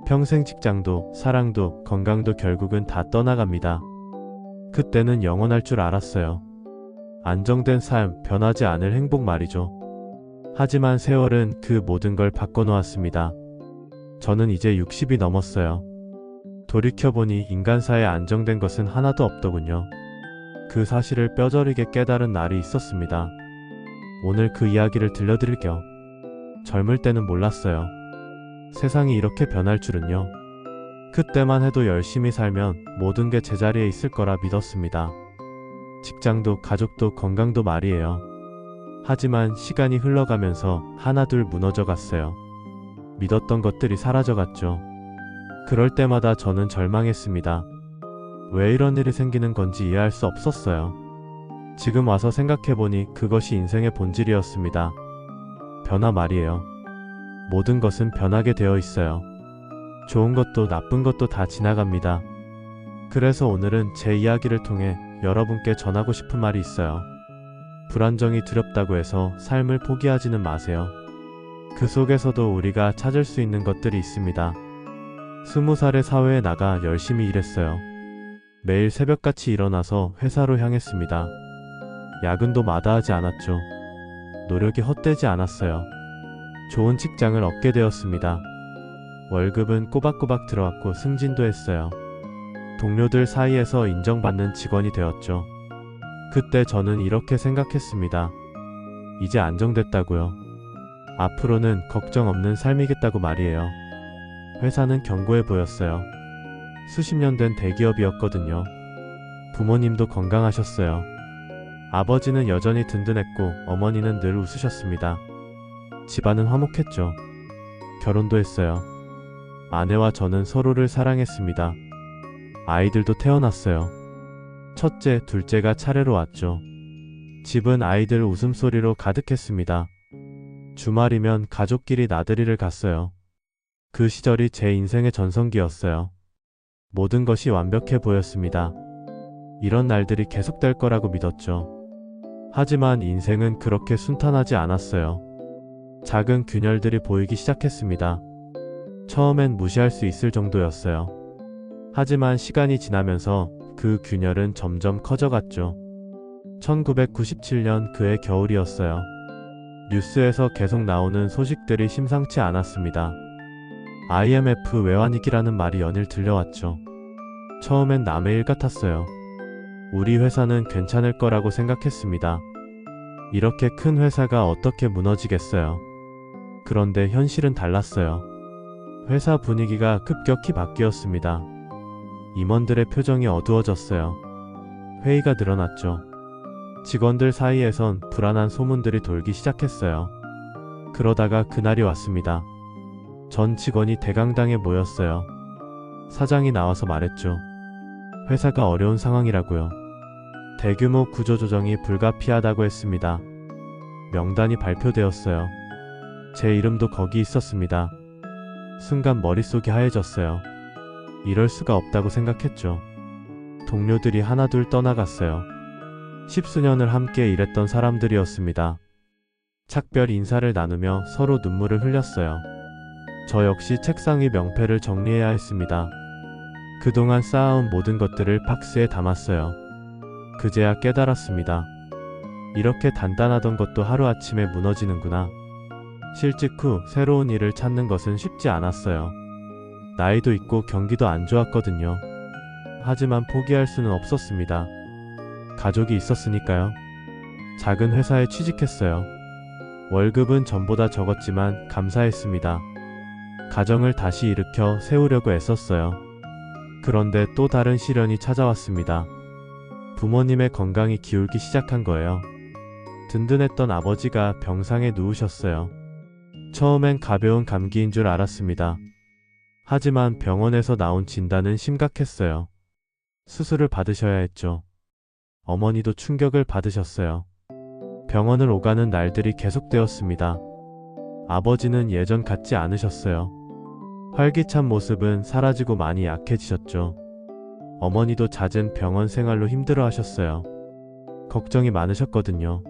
평생 직장도, 사랑도, 건강도 결국은 다 떠나갑니다. 그때는 영원할 줄 알았어요. 안정된 삶, 변하지 않을 행복 말이죠. 하지만 세월은 그 모든 걸 바꿔놓았습니다. 저는 이제 60이 넘었어요. 돌이켜보니 인간사에 안정된 것은 하나도 없더군요. 그 사실을 뼈저리게 깨달은 날이 있었습니다. 오늘 그 이야기를 들려드릴게요. 젊을 때는 몰랐어요. 세상이 이렇게 변할 줄은요. 그때만 해도 열심히 살면 모든 게 제자리에 있을 거라 믿었습니다. 직장도 가족도 건강도 말이에요. 하지만 시간이 흘러가면서 하나둘 무너져 갔어요. 믿었던 것들이 사라져갔죠. 그럴 때마다 저는 절망했습니다. 왜 이런 일이 생기는 건지 이해할 수 없었어요. 지금 와서 생각해보니 그것이 인생의 본질이었습니다. 변화 말이에요. 모든 것은 변하게 되어 있어요. 좋은 것도 나쁜 것도 다 지나갑니다. 그래서 오늘은 제 이야기를 통해 여러분께 전하고 싶은 말이 있어요. 불안정이 두렵다고 해서 삶을 포기하지는 마세요. 그 속에서도 우리가 찾을 수 있는 것들이 있습니다. 20살에 사회에 나가 열심히 일했어요. 매일 새벽같이 일어나서 회사로 향했습니다. 야근도 마다하지 않았죠. 노력이 헛되지 않았어요. 좋은 직장을 얻게 되었습니다. 월급은 꼬박꼬박 들어왔고 승진도 했어요. 동료들 사이에서 인정받는 직원이 되었죠. 그때 저는 이렇게 생각했습니다. 이제 안정됐다고요. 앞으로는 걱정 없는 삶이겠다고 말이에요. 회사는 견고해 보였어요. 수십 년 된 대기업이었거든요. 부모님도 건강하셨어요. 아버지는 여전히 든든했고 어머니는 늘 웃으셨습니다. 집안은 화목했죠. 결혼도 했어요. 아내와 저는 서로를 사랑했습니다. 아이들도 태어났어요. 첫째, 둘째가 차례로 왔죠. 집은 아이들 웃음소리로 가득했습니다. 주말이면 가족끼리 나들이를 갔어요. 그 시절이 제 인생의 전성기였어요. 모든 것이 완벽해 보였습니다. 이런 날들이 계속될 거라고 믿었죠. 하지만 인생은 그렇게 순탄하지 않았어요. 작은 균열들이 보이기 시작했습니다. 처음엔 무시할 수 있을 정도였어요. 하지만 시간이 지나면서 그 균열은 점점 커져갔죠. 1997년 그해 겨울이었어요. 뉴스에서 계속 나오는 소식들이 심상치 않았습니다. IMF 외환위기라는 말이 연일 들려왔죠. 처음엔 남의 일 같았어요. 우리 회사는 괜찮을 거라고 생각했습니다. 이렇게 큰 회사가 어떻게 무너지겠어요. 그런데 현실은 달랐어요. 회사 분위기가 급격히 바뀌었습니다. 임원들의 표정이 어두워졌어요. 회의가 늘어났죠. 직원들 사이에선 불안한 소문들이 돌기 시작했어요. 그러다가 그날이 왔습니다. 전 직원이 대강당에 모였어요. 사장이 나와서 말했죠. 회사가 어려운 상황이라고요. 대규모 구조조정이 불가피하다고 했습니다. 명단이 발표되었어요. 제 이름도 거기 있었습니다. 순간 머릿속이 하얘졌어요. 이럴 수가 없다고 생각했죠. 동료들이 하나둘 떠나갔어요. 10수년을 함께 일했던 사람들이었습니다. 작별 인사를 나누며 서로 눈물을 흘렸어요. 저 역시 책상 위 명패를 정리해야 했습니다. 그동안 쌓아온 모든 것들을 박스에 담았어요. 그제야 깨달았습니다. 이렇게 단단하던 것도 하루아침에 무너지는구나. 실직 후 새로운 일을 찾는 것은 쉽지 않았어요. 나이도 있고 경기도 안 좋았거든요. 하지만 포기할 수는 없었습니다. 가족이 있었으니까요. 작은 회사에 취직했어요. 월급은 전보다 적었지만 감사했습니다. 가정을 다시 일으켜 세우려고 애썼어요. 그런데 또 다른 시련이 찾아왔습니다. 부모님의 건강이 기울기 시작한 거예요. 든든했던 아버지가 병상에 누우셨어요. 처음엔 가벼운 감기인 줄 알았습니다. 하지만 병원에서 나온 진단은 심각했어요. 수술을 받으셔야 했죠. 어머니도 충격을 받으셨어요. 병원을 오가는 날들이 계속되었습니다. 아버지는 예전 같지 않으셨어요. 활기찬 모습은 사라지고 많이 약해지셨죠. 어머니도 잦은 병원 생활로 힘들어하셨어요. 걱정이 많으셨거든요.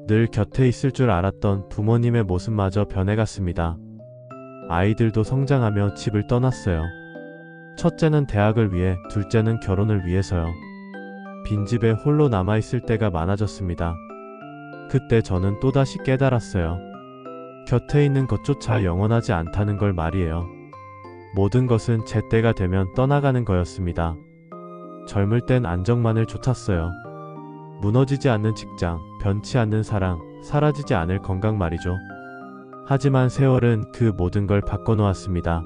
늘 곁에 있을 줄 알았던 부모님의 모습마저 변해갔습니다. 아이들도 성장하며 집을 떠났어요. 첫째는 대학을 위해, 둘째는 결혼을 위해서요. 빈집에 홀로 남아있을 때가 많아졌습니다. 그때 저는 또다시 깨달았어요. 곁에 있는 것조차 영원하지 않다는 걸 말이에요. 모든 것은 제 때가 되면 떠나가는 거였습니다. 젊을 땐 안정만을 쫓았어요. 무너지지 않는 직장, 변치 않는 사랑, 사라지지 않을 건강 말이죠. 하지만 세월은 그 모든 걸 바꿔놓았습니다.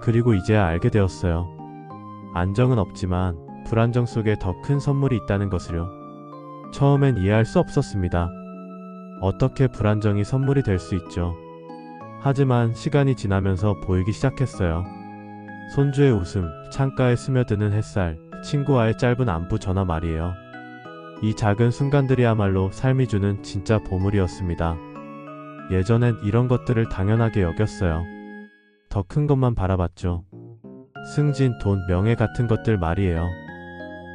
그리고 이제야 알게 되었어요. 안정은 없지만 불안정 속에 더 큰 선물이 있다는 것을요. 처음엔 이해할 수 없었습니다. 어떻게 불안정이 선물이 될 수 있죠? 하지만 시간이 지나면서 보이기 시작했어요. 손주의 웃음, 창가에 스며드는 햇살, 친구와의 짧은 안부 전화 말이에요. 이 작은 순간들이야말로 삶이 주는 진짜 보물이었습니다. 예전엔 이런 것들을 당연하게 여겼어요. 더 큰 것만 바라봤죠. 승진, 돈, 명예 같은 것들 말이에요.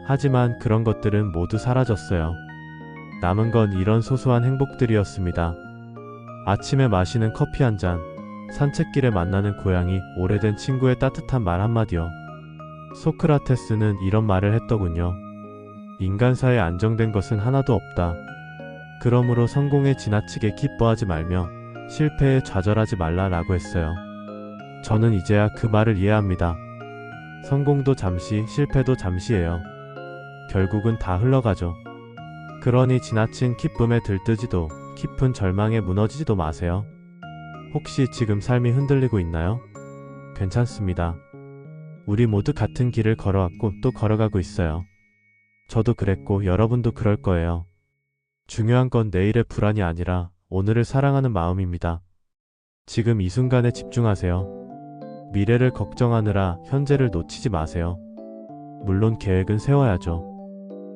하지만 그런 것들은 모두 사라졌어요. 남은 건 이런 소소한 행복들이었습니다. 아침에 마시는 커피 한 잔, 산책길에 만나는 고양이, 오래된 친구의 따뜻한 말 한마디요. 소크라테스는 이런 말을 했더군요. 인간사에 안정된 것은 하나도 없다. 그러므로 성공에 지나치게 기뻐하지 말며 실패에 좌절하지 말라라고 했어요. 저는 이제야 그 말을 이해합니다. 성공도 잠시, 실패도 잠시예요. 결국은 다 흘러가죠. 그러니 지나친 기쁨에 들뜨지도, 깊은 절망에 무너지지도 마세요. 혹시 지금 삶이 흔들리고 있나요? 괜찮습니다. 우리 모두 같은 길을 걸어왔고 또 걸어가고 있어요. 저도 그랬고 여러분도 그럴 거예요. 중요한 건 내일의 불안이 아니라 오늘을 사랑하는 마음입니다. 지금 이 순간에 집중하세요. 미래를 걱정하느라 현재를 놓치지 마세요. 물론 계획은 세워야죠.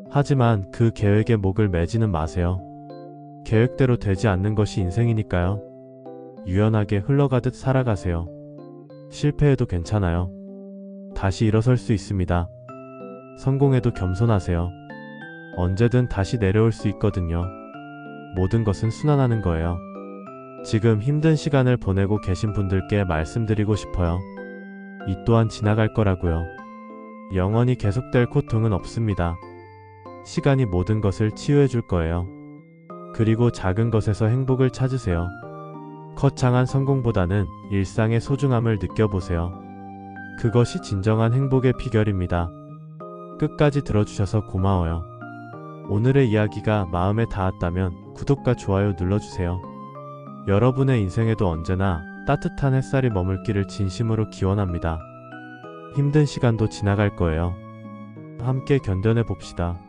하지만 그 계획에 목을 매지는 마세요. 계획대로 되지 않는 것이 인생이니까요. 유연하게 흘러가듯 살아가세요. 실패해도 괜찮아요. 다시 일어설 수 있습니다. 성공해도 겸손하세요. 언제든 다시 내려올 수 있거든요. 모든 것은 순환하는 거예요. 지금 힘든 시간을 보내고 계신 분들께 말씀드리고 싶어요. 이 또한 지나갈 거라고요. 영원히 계속될 고통은 없습니다. 시간이 모든 것을 치유해 줄 거예요. 그리고 작은 것에서 행복을 찾으세요. 거창한 성공보다는 일상의 소중함을 느껴보세요. 그것이 진정한 행복의 비결입니다. 끝까지 들어주셔서 고마워요. 오늘의 이야기가 마음에 닿았다면 구독과 좋아요 눌러주세요. 여러분의 인생에도 언제나 따뜻한 햇살이 머물기를 진심으로 기원합니다. 힘든 시간도 지나갈 거예요. 함께 견뎌내 봅시다.